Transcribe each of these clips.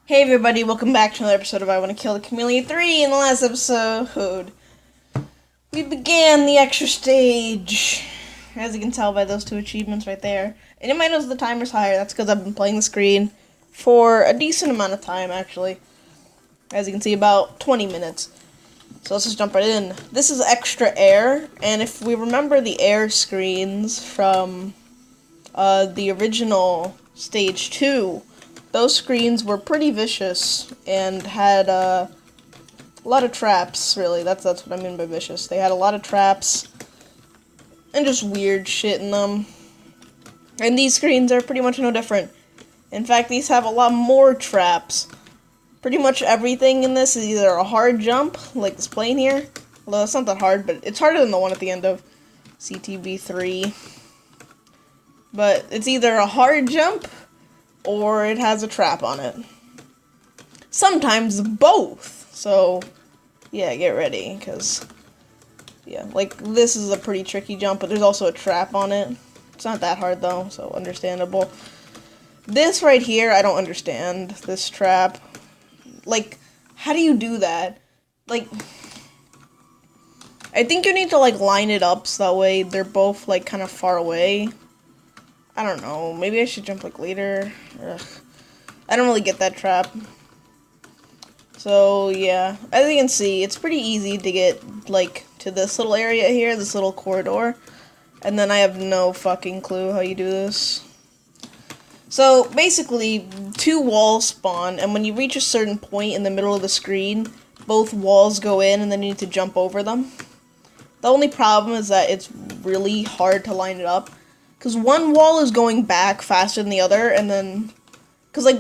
Hey everybody, welcome back to another episode of I Want to Kill the Kamilia 3. In the last episode, we began the extra stage. As you can tell by those two achievements right there. And you might notice the timer's higher. That's because I've been playing the screen for a decent amount of time, actually. As you can see, about 20 minutes. So let's just jump right in. This is extra air, and if we remember the air screens from the original stage 2, those screens were pretty vicious and had a lot of traps, really. That's what I mean by vicious. They had a lot of traps and just weird shit in them. And these screens are pretty much no different. In fact, these have a lot more traps. Pretty much everything in this is either a hard jump, like this plane here. Although it's not that hard, but it's harder than the one at the end of CTV3. But it's either a hard jump or it has a trap on it. Sometimes both. So, yeah, get ready, because, yeah, like, this is a pretty tricky jump, but there's also a trap on it. It's not that hard, though, so understandable. This right here, I don't understand, this trap. Like, how do you do that? Like, I think you need to, like, line it up so that way they're both, like, kind of far away. I don't know, maybe I should jump, like, later. Ugh. I don't really get that trap. So, yeah, as you can see, it's pretty easy to get, like, to this little area here, this little corridor. And then I have no fucking clue how you do this. So, basically, two walls spawn, and when you reach a certain point in the middle of the screen, both walls go in, and then you need to jump over them. The only problem is that it's really hard to line it up, because one wall is going back faster than the other, and then, because, like,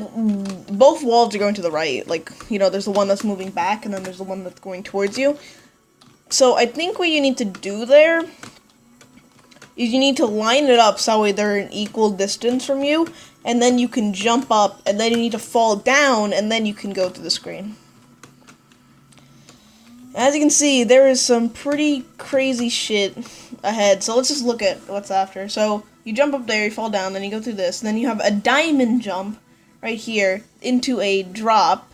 both walls are going to the right. Like, you know, there's the one that's moving back, and then there's the one that's going towards you. So, I think what you need to do there is you need to line it up so that way they're an equal distance from you, and then you can jump up, and then you need to fall down, and then you can go to the screen. As you can see, there is some pretty crazy shit ahead, so let's just look at what's after. So, you jump up there, you fall down, then you go through this, and then you have a diamond jump right here into a drop,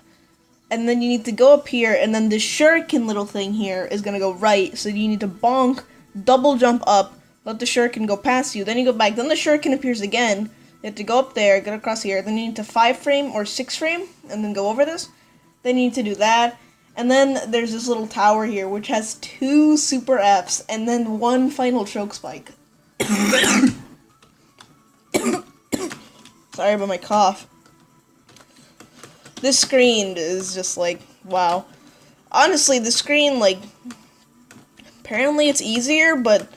and then you need to go up here, and then the shuriken little thing here is going to go right, so you need to bonk, double jump up, let the shuriken go past you, then you go back, then the shuriken appears again, you have to go up there, get across here, then you need to 5-frame or 6-frame, and then go over this, then you need to do that, and then there's this little tower here, which has 2 super Fs, and then 1 final choke spike. Sorry about my cough. This screen is just like, wow. Honestly, the screen, like, apparently it's easier, but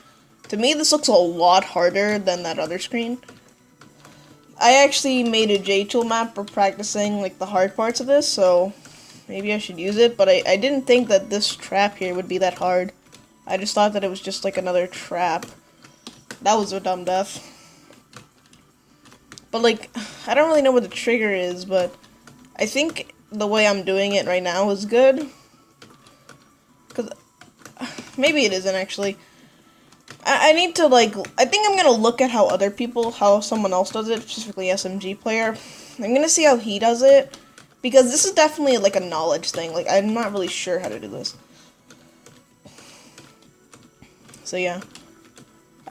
to me this looks a lot harder than that other screen. I actually made a J-tool map for practicing, like, the hard parts of this, so maybe I should use it, but I didn't think that this trap here would be that hard. I just thought that it was just, like, another trap. That was a dumb death. But, like, I don't really know what the trigger is, but I think the way I'm doing it right now is good. Because, maybe it isn't, actually. I need to, like, I think I'm gonna look at how someone else does it, specifically SMG player. I'm gonna see how he does it, because this is definitely, like, a knowledge thing. Like, I'm not really sure how to do this. So, yeah.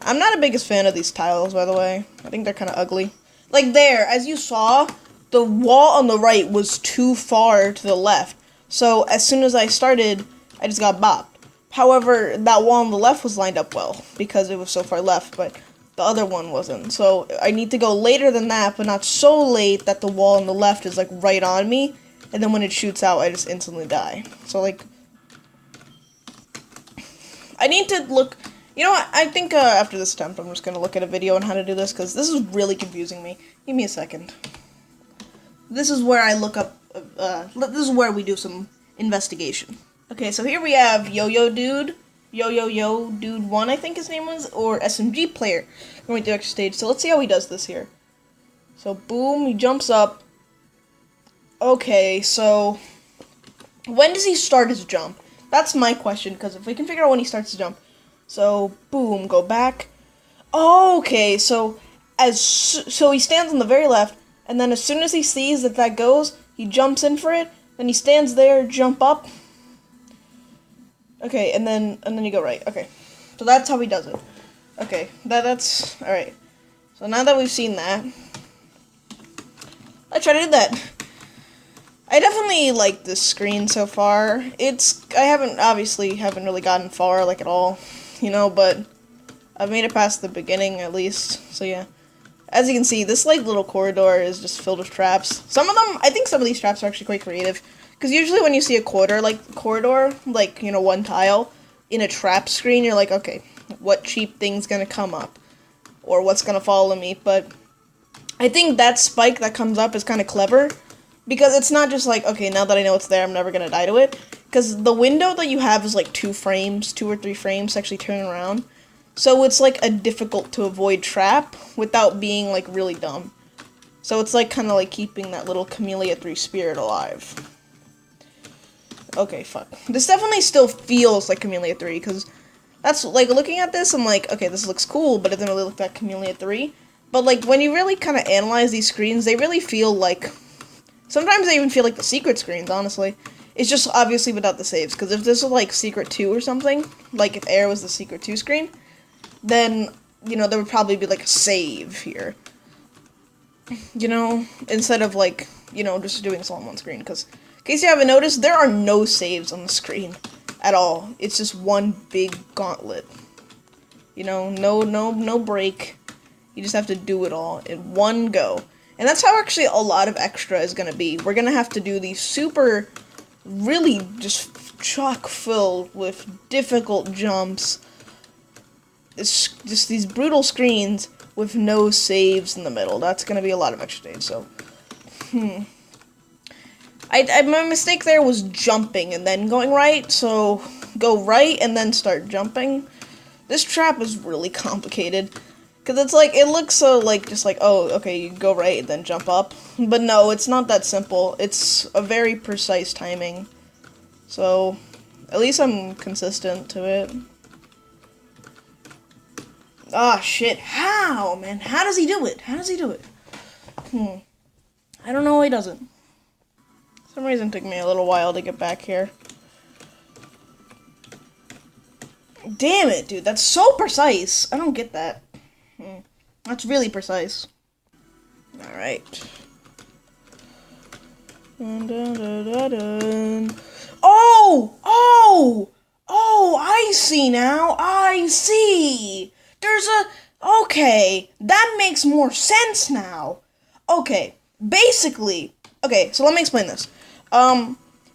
I'm not a biggest fan of these tiles, by the way. I think they're kind of ugly. Like, there, as you saw, the wall on the right was too far to the left. So, as soon as I started, I just got bopped. However, that wall on the left was lined up well, because it was so far left, but the other one wasn't. So, I need to go later than that, but not so late that the wall on the left is, like, right on me, and then when it shoots out, I just instantly die. So, like, I need to look. You know what, I think after this attempt, I'm just going to look at a video on how to do this, because this is really confusing me. Give me a second. This is where I look up, this is where we do some investigation. Okay, so here we have Yo-Yo Dude, Yo-Yo-Yo Dude 1, I think his name was, or SMG Player, going to the extra stage. So let's see how he does this here. So, boom, he jumps up. Okay, so, when does he start his jump? That's my question, because if we can figure out when he starts his jump. So, boom, go back. Okay, so he stands on the very left, and then as soon as he sees that goes, He jumps in for it, then he stands there, jump up. Okay, and then you go right. Okay, so that's how he does it. Okay, that's all right. So now that we've seen that, let's try to do that. I definitely like this screen so far. I haven't really gotten far, like, at all, you know, but I've made it past the beginning, at least, so yeah. As you can see, this, like, little corridor is just filled with traps. I think some of these traps are actually quite creative, because usually when you see a corridor, like, you know, one tile, in a trap screen, you're like, okay, what cheap thing's gonna come up? Or what's gonna follow me? But I think that spike that comes up is kind of clever, because it's not just like, okay, now that I know it's there, I'm never gonna die to it. Because the window that you have is like 2 or 3 frames to actually turn around. So it's like a difficult to avoid trap without being like really dumb. So it's like kind of like keeping that little Kamilia 3 spirit alive. Okay, fuck. This definitely still feels like Kamilia 3, because that's, like, looking at this, I'm like, okay, this looks cool, but it doesn't really look like Kamilia 3. But, like, when you really kind of analyze these screens, they really feel like, sometimes they even feel like the secret screens, honestly. It's just obviously without the saves, because if this was, like, Secret 2 or something, like if Air was the Secret 2 screen, then, you know, there would probably be, like, a save here. You know, instead of, like, you know, just doing this all on one screen, because, in case you haven't noticed, there are no saves on the screen at all. It's just one big gauntlet. You know, no break. You just have to do it all in one go. And that's how actually a lot of extra is going to be. We're going to have to do these super, really just chock filled with difficult jumps. It's just these brutal screens with no saves in the middle. That's going to be a lot of extra saves, so. My mistake there was jumping and then going right, so go right and then start jumping. This trap is really complicated, because it's like, it looks so, like, just like, oh, okay, you go right and then jump up. But no, it's not that simple. It's a very precise timing. So, at least I'm consistent to it. Ah, shit. How, man? How does he do it? How does he do it? I don't know why he doesn't. For some reason it took me a little while to get back here. Damn it, dude. That's so precise. I don't get that. That's really precise. Alright. Dun, dun, dun, dun, dun. Oh! Oh! Oh, I see now. I see. Okay. That makes more sense now. Okay. Basically, okay, so let me explain this.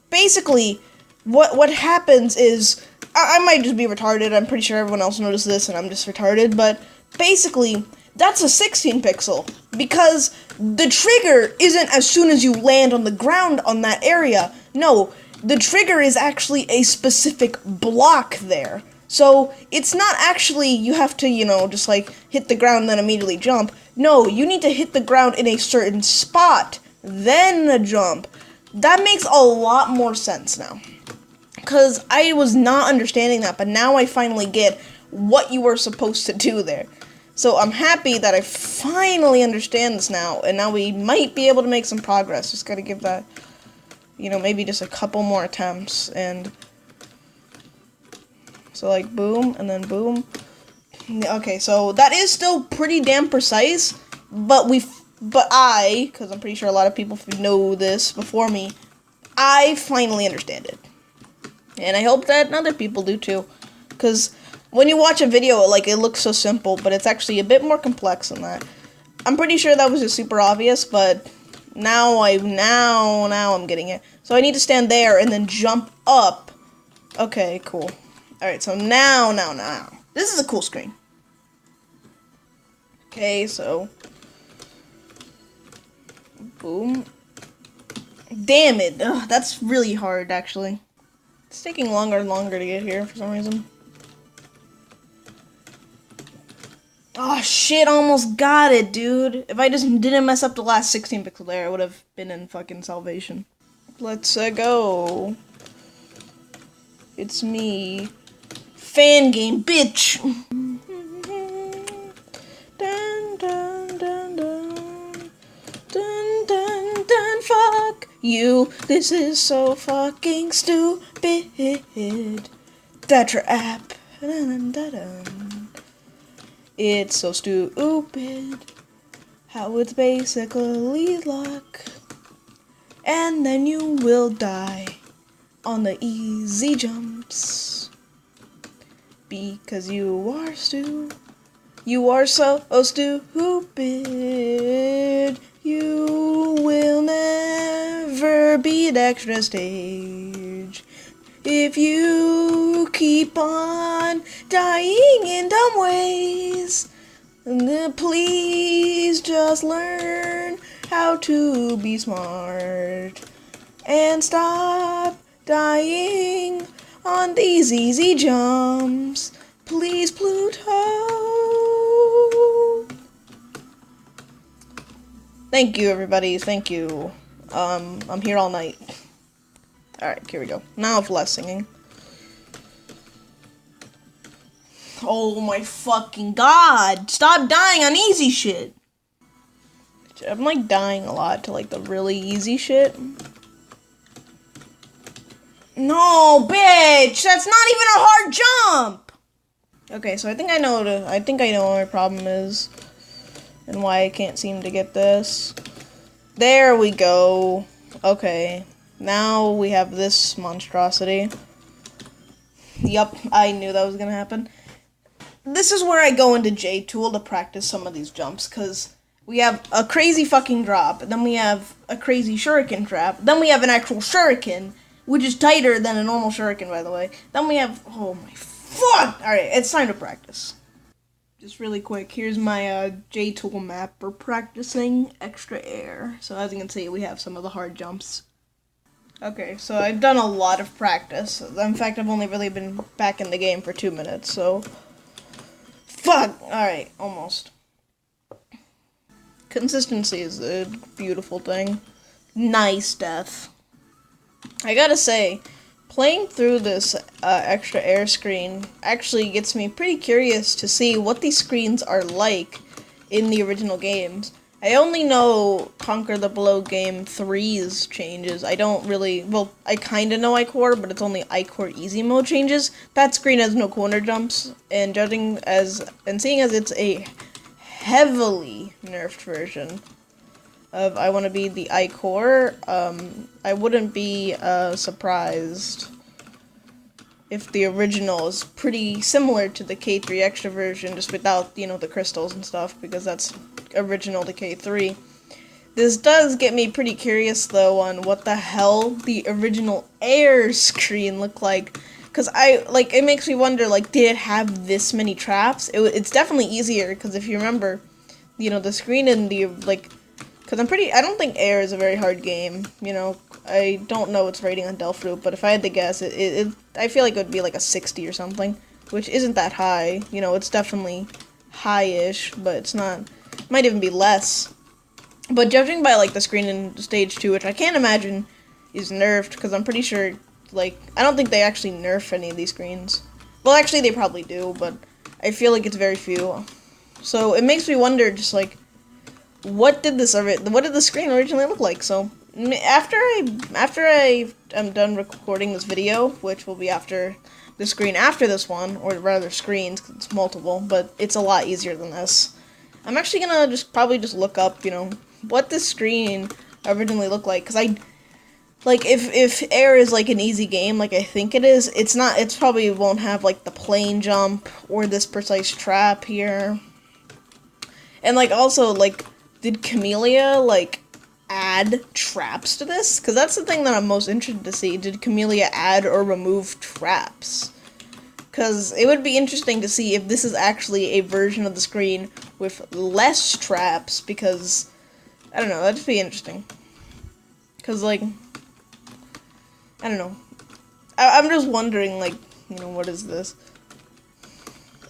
Basically, what happens is, I might just be retarded, I'm pretty sure everyone else noticed this, and I'm just retarded, but basically, that's a 16 pixel, because the trigger isn't as soon as you land on the ground on that area. No, the trigger is actually a specific block there. So, it's not actually, you have to, you know, just like, hit the ground and then immediately jump. No, you need to hit the ground in a certain spot, then jump. That makes a lot more sense now. Because I was not understanding that, but now I finally get what you were supposed to do there. So I'm happy that I finally understand this now, and now we might be able to make some progress. Just gotta give that, you know, maybe just a couple more attempts, and so, like, boom, and then boom. Okay, so that is still pretty damn precise, but because I'm pretty sure a lot of people know this before me, I finally understand it. And I hope that other people do too, because when you watch a video, like, it looks so simple, but it's actually a bit more complex than that. I'm pretty sure that was just super obvious, but now I'm getting it. So I need to stand there and then jump up. Okay, cool. Alright, so now. This is a cool screen. Okay, so. Boom. Damn it. Ugh, that's really hard, actually. It's taking longer and longer to get here for some reason. Oh, shit, almost got it, dude. If I just didn't mess up the last 16 pixel there, I would have been in fucking salvation. Let's go. It's me. Fan game, bitch. Dun, dun, dun, dun. Dun, dun, dun, fuck This is so fucking stupid. That your app. It's so stupid how it's basically luck. And then you will die on the easy jumps. Because you are so stupid. You will never beat extra stage if you keep on dying in dumb ways. Please just learn how to be smart and stop dying on these easy jumps. Please, Pluto. Thank you, everybody. Thank you. I'm here all night. Alright, here we go. Now for less singing. Oh my fucking god! Stop dying on easy shit! I'm like dying a lot to like the really easy shit. No, bitch! That's not even a hard jump! Okay, so I think I know what my problem is. And why I can't seem to get this. There we go. Okay. Now we have this monstrosity. Yup, I knew that was gonna happen. This is where I go into J-Tool to practice some of these jumps, because we have a crazy fucking drop, then we have a crazy shuriken trap, then we have an actual shuriken, which is tighter than a normal shuriken, by the way. Then we have, oh my fuck! Alright, it's time to practice. Just really quick, here's my J-Tool map for practicing extra air. So as you can see, we have some of the hard jumps. Okay, so I've done a lot of practice. In fact, I've only really been back in the game for 2 minutes, so... Fuck! Alright, almost. Consistency is a beautiful thing. Nice death. I gotta say, playing through this extra air screen actually gets me pretty curious to see what these screens are like in the original games. I only know Conquer the Below Game 3's changes. I don't really, well, I kinda know iCore, but it's only iCore Easy Mode changes. That screen has no corner jumps, and seeing as it's a heavily nerfed version of I Want to Be the iCore, I wouldn't be surprised if the original is pretty similar to the K3 Extra version, just without, the crystals and stuff, because that's original to K3. This does get me pretty curious, though, on what the hell the original Air screen looked like, because it makes me wonder, did it have this many traps? It's definitely easier, because if you remember, the screen in the, because I don't think Air is a very hard game, I don't know its rating on Delphi, but if I had to guess, I feel like it would be like a 60 or something, which isn't that high. It's definitely high-ish, but it's not. It might even be less. But judging by the screen in Stage 2, which I can't imagine is nerfed, because I'm pretty sure I don't think they actually nerf any of these screens. Well, actually, they probably do, but I feel like it's very few. So it makes me wonder, just what did the screen originally look like? So after I am done recording this video, which will be after the screen after this one, or rather screens, 'cause it's multiple, but it's a lot easier than this. I'm actually gonna probably just look up, what this screen originally looked like, because if Air is an easy game, I think it is, it probably won't have the plane jump or this precise trap here. And also did Kamilia add traps to this? Because that's the thing that I'm most interested to see. Did Kamilia add or remove traps? Because it would be interesting to see if this is actually a version of the screen with less traps, because, I don't know, that'd be interesting. Because, I don't know. I'm just wondering, what is this?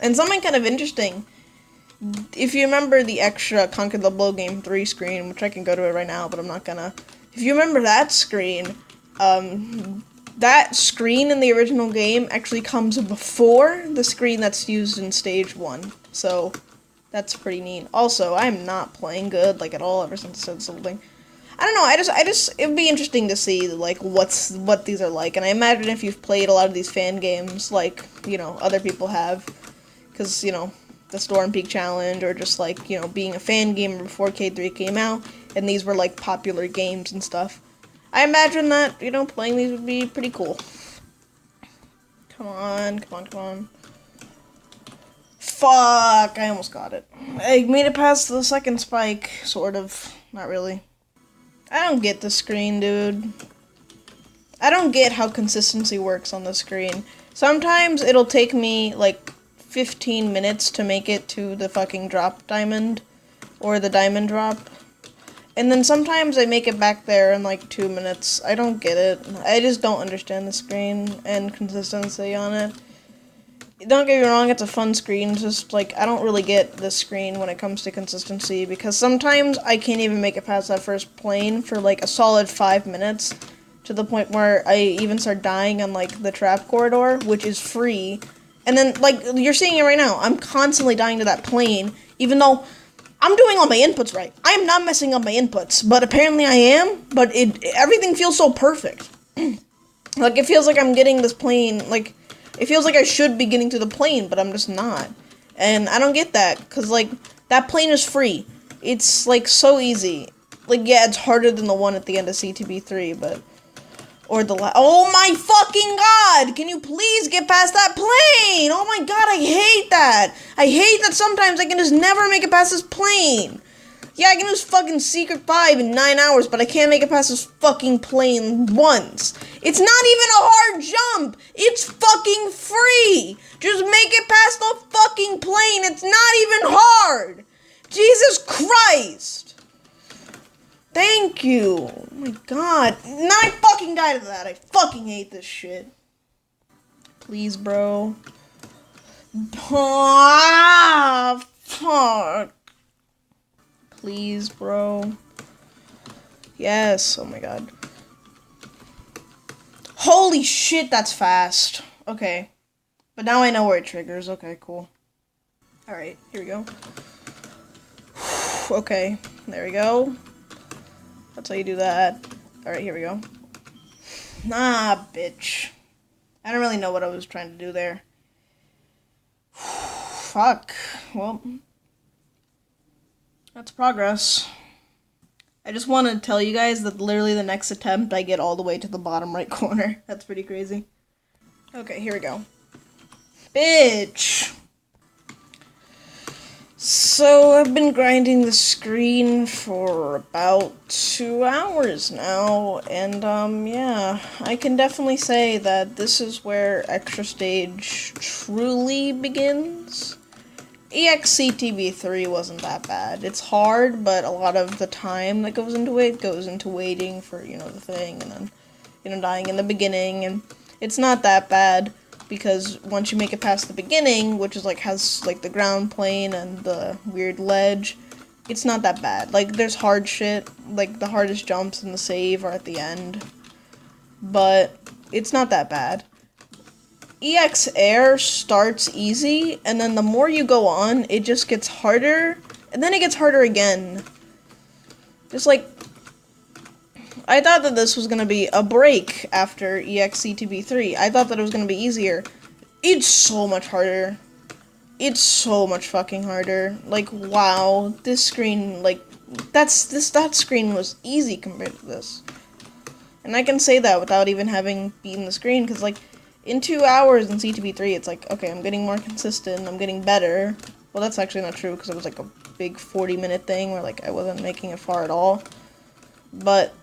And something kind of interesting, if you remember the extra Conquer the Below Game 3 screen, which I can go to it right now, but I'm not gonna. If you remember that screen, that screen in the original game actually comes before the screen that's used in Stage 1. So, that's pretty neat. Also, I am not playing good, at all, ever since I said something. I don't know. It'd be interesting to see like what these are like, and I imagine if you've played a lot of these fan games, like other people have, because the Storm Peak Challenge, or just like being a fan gamer before K3 came out, and these were like popular games and stuff. I imagine that playing these would be pretty cool. Come on, come on, come on. Fuck! I almost got it. I made it past the second spike, sort of. Not really. I don't get the screen, dude. I don't get how consistency works on the screen. Sometimes it'll take me, like, 15 minutes to make it to the fucking drop diamond, or the diamond drop. And then sometimes I make it back there in, like, 2 minutes. I don't get it. I just don't understand the screen and consistency on it. Don't get me wrong, it's a fun screen, just, like, I don't really get the screen when it comes to consistency, because sometimes I can't even make it past that first plane for, like, a solid 5 minutes, to the point where I even start dying on, like, the trap corridor, which is free, and then, like, you're seeing it right now, I'm constantly dying to that plane, even though I'm doing all my inputs right. I am not messing up my inputs, but apparently I am, but everything feels so perfect. Like, it feels like I'm getting this plane, like, it feels like I should be getting to the plane, but I'm just not. And I don't get that, because, like, that plane is free. It's, like, so easy. Like, yeah, it's harder than the one at the end of CTB3, but... Or the oh my fucking god! Can you please get past that plane? Oh my god, I hate that! I hate that sometimes I can just never make it past this plane! Yeah, I can do fucking Secret 5 in 9 hours, but I can't make it past this fucking plane once. It's not even a hard jump. It's fucking free. Just make it past the fucking plane. It's not even hard. Jesus Christ. Thank you. Oh my god. Now I fucking died to that. I fucking hate this shit. Please, bro. Ah, fuck. Please, bro. Yes, oh my god. Holy shit, that's fast. Okay. But now I know where it triggers. Okay, cool. Alright, here we go. Okay, there we go. That's how you do that. Alright, here we go. Nah, bitch. I don't really know what I was trying to do there. Fuck. Well... That's progress. I just want to tell you guys that literally the next attempt I get all the way to the bottom right corner. That's pretty crazy. Okay, here we go. Bitch! So, I've been grinding the screen for about 2 hours now, and, yeah, I can definitely say that this is where Extra Stage truly begins. EXCTV3 wasn't that bad. It's hard, but a lot of the time that goes into it goes into waiting for, the thing, and then, dying in the beginning, and it's not that bad, because once you make it past the beginning, which is, has, the ground plane and the weird ledge, it's not that bad. There's hard shit, the hardest jumps and the save are at the end, but it's not that bad. EX Air starts easy, and then the more you go on, it just gets harder, and then it gets harder again. Just I thought that this was gonna be a break after EXCTB3. I thought that it was gonna be easier. It's so much harder. It's so much fucking harder. Wow, this screen, that screen was easy compared to this. And I can say that without even having beaten the screen, because, in 2 hours in CTB3, it's okay, I'm getting more consistent, I'm getting better. Well, that's actually not true, because it was, a big 40-minute thing where, I wasn't making it far at all. But,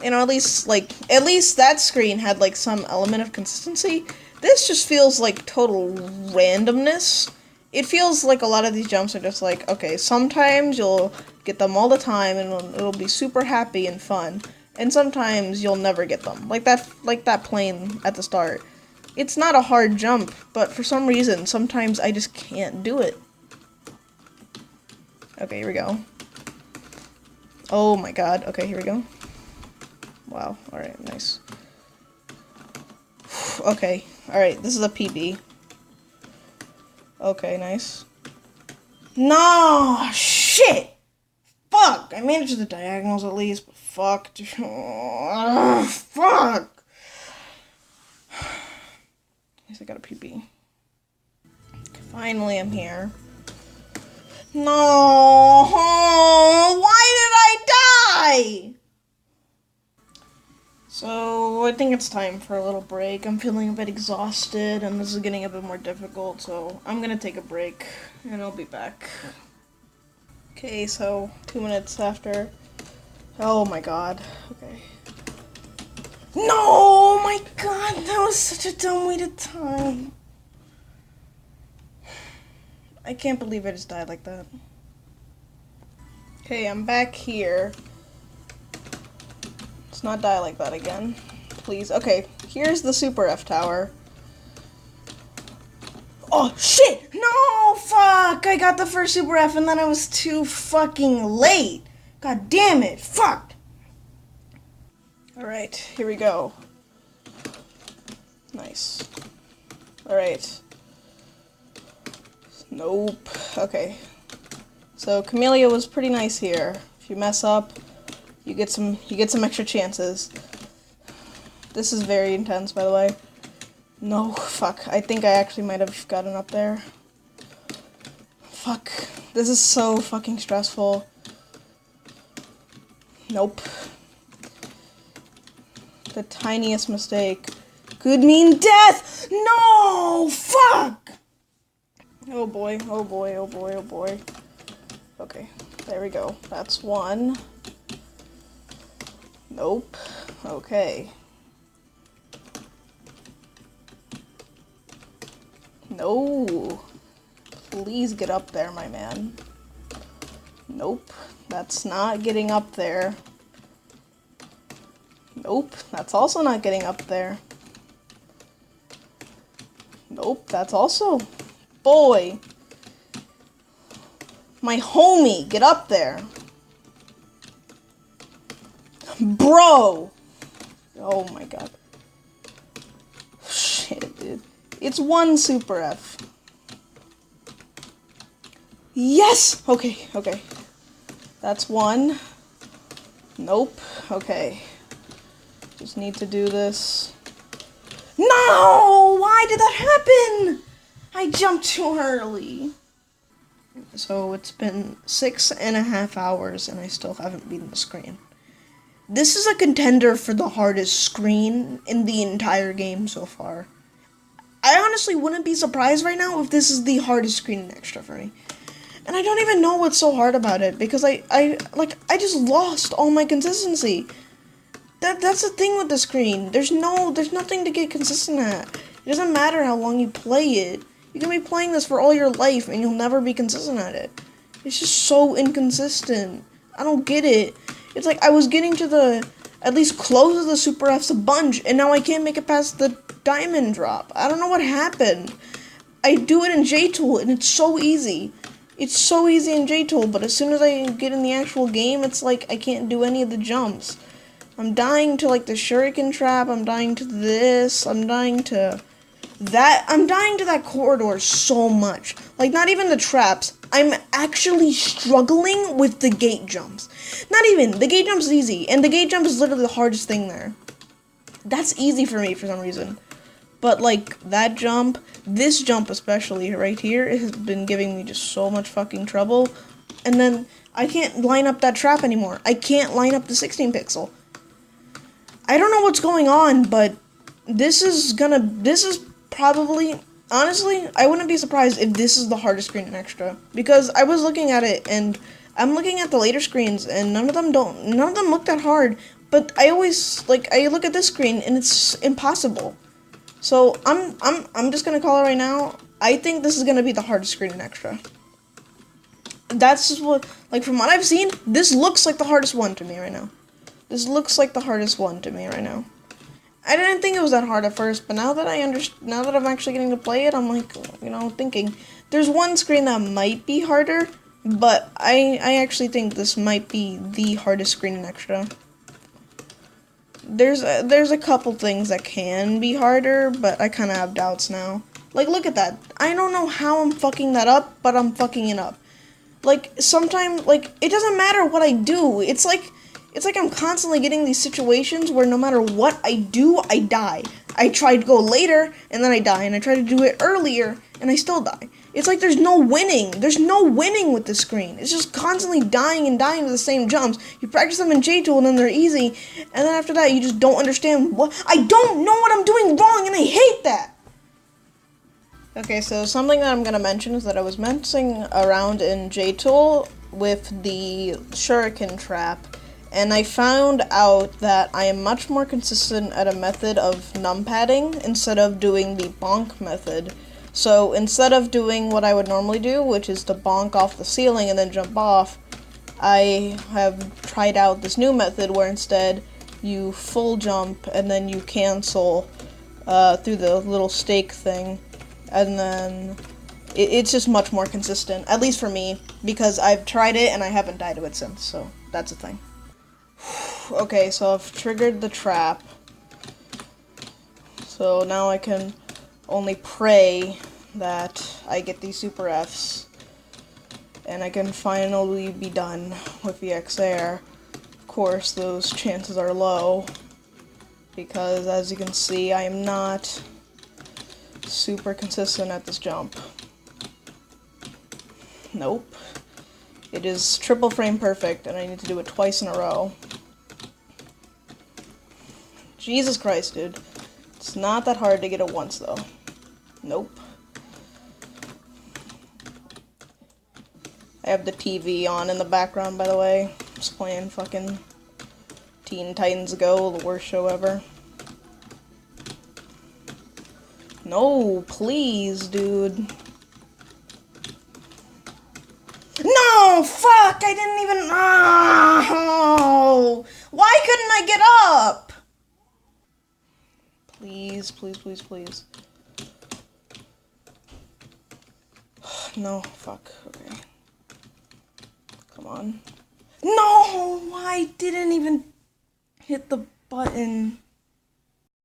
at least that screen had, some element of consistency. This just feels like total randomness. It feels like a lot of these jumps are just okay, sometimes you'll get them all the time, and it'll be super happy and fun. And sometimes you'll never get them. Like that plane at the start. It's not a hard jump, but for some reason, sometimes I just can't do it. Okay, here we go. Oh my god. Okay, here we go. Wow. Alright, nice. Okay. Alright, this is a PB. Okay, nice. No! Shit! Fuck! I managed the diagonals at least, but fuck. Oh, fuck. At least I got a pee-pee. Finally, I'm here. No! Why did I die? So, I think it's time for a little break. I'm feeling a bit exhausted, and this is getting a bit more difficult, so I'm gonna take a break, and I'll be back. Okay, so 2 minutes after. Oh my god. Okay. No! My god, that was such a dumb way to time. I can't believe I just died like that. Okay, I'm back here. Let's not die like that again. Please. Okay, here's the Super F Tower. Oh, shit! No! Fuck! I got the first Super F and then I was too fucking late. God damn it. Fuck! Alright, here we go. Nice. Alright. Nope. Okay. So Kamilia was pretty nice here. If you mess up, you get some extra chances. This is very intense, by the way. No, fuck. I think I actually might have gotten up there. Fuck. This is so fucking stressful. Nope. The tiniest mistake could mean death! No! Fuck! Oh boy, oh boy, oh boy, oh boy. Okay, there we go. That's one. Nope. Okay. No. Please get up there, my man. Nope. That's not getting up there. Nope. That's also not getting up there. Nope. That's also... Boy. My homie, get up there. Bro. Oh my god. Shit, dude. It's one Super F. Yes! Okay, okay. That's one. Nope. Okay. Just need to do this. No! Why did that happen? I jumped too early. So it's been 6.5 hours and I still haven't beaten the screen. This is a contender for the hardest screen in the entire game so far. I honestly wouldn't be surprised right now if this is the hardest screen in Extra for me. And I don't even know what's so hard about it because I just lost all my consistency. That's the thing with the screen. There's nothing to get consistent at. It doesn't matter how long you play it. You can be playing this for all your life and you'll never be consistent at it. It's just so inconsistent. I don't get it. It's like I was getting to the, at least close to the Super F's a bunch, and now I can't make it past the diamond drop. I don't know what happened. I do it in J-Tool and it's so easy. It's so easy in J-Tool, but as soon as I get in the actual game, it's like I can't do any of the jumps. I'm dying to like the shuriken trap, I'm dying to this, I'm dying to that corridor so much. Like, not even the traps. I'm actually struggling with the gate jumps. Not even. The gate jump is easy, and the gate jump is literally the hardest thing there. That's easy for me for some reason. But, like, that jump, this jump especially right here, has been giving me just so much fucking trouble. And then, I can't line up that trap anymore. I can't line up the 16 pixel. I don't know what's going on, but this is probably, honestly, I wouldn't be surprised if this is the hardest screen in Extra. Because I was looking at it, and I'm looking at the later screens, and none of them look that hard. But I always, like, I look at this screen, and it's impossible. So, I'm just gonna call it right now. I think this is gonna be the hardest screen in Extra. That's just what, like, from what I've seen, this looks like the hardest one to me right now. This looks like the hardest one to me right now. I didn't think it was that hard at first, but now that I'm actually getting to play it, I'm like, you know, thinking. There's one screen that might be harder, but I actually think this might be the hardest screen in Extra. There's a couple things that can be harder, but I kind of have doubts now. Like, look at that. I don't know how I'm fucking that up, but I'm fucking it up. Like, sometimes, like, it doesn't matter what I do. It's like It's like I'm constantly getting these situations where no matter what I do, I die. I try to go later, and then I die, and I try to do it earlier, and I still die. It's like there's no winning. There's no winning with this screen. It's just constantly dying and dying to the same jumps. You practice them in J-Tool, and then they're easy, and then after that, you just don't understand what... I don't know what I'm doing wrong, and I hate that! Okay, so something that I'm going to mention is that I was messing around in J-Tool with the shuriken trap, and I found out that I am much more consistent at a method of numpadding instead of doing the bonk method. So instead of doing what I would normally do, which is to bonk off the ceiling and then jump off, I have tried out this new method where instead you full jump and then you cancel through the little stake thing. And then it's just much more consistent, at least for me, because I've tried it and I haven't died to it since, so that's a thing. Okay, so I've triggered the trap. So now I can only pray that I get these super Fs, and I can finally be done with the X-Air. Of course, those chances are low, because as you can see, I am not super consistent at this jump. Nope. It is triple frame perfect, and I need to do it twice in a row. Jesus Christ, dude. It's not that hard to get it once, though. Nope. I have the TV on in the background, by the way. Just playing fucking Teen Titans Go, the worst show ever. No, please, dude. No, fuck, I didn't even... Oh, why couldn't I get up? Please, please, please, please. No, fuck, okay. Come on. No, I didn't even hit the button.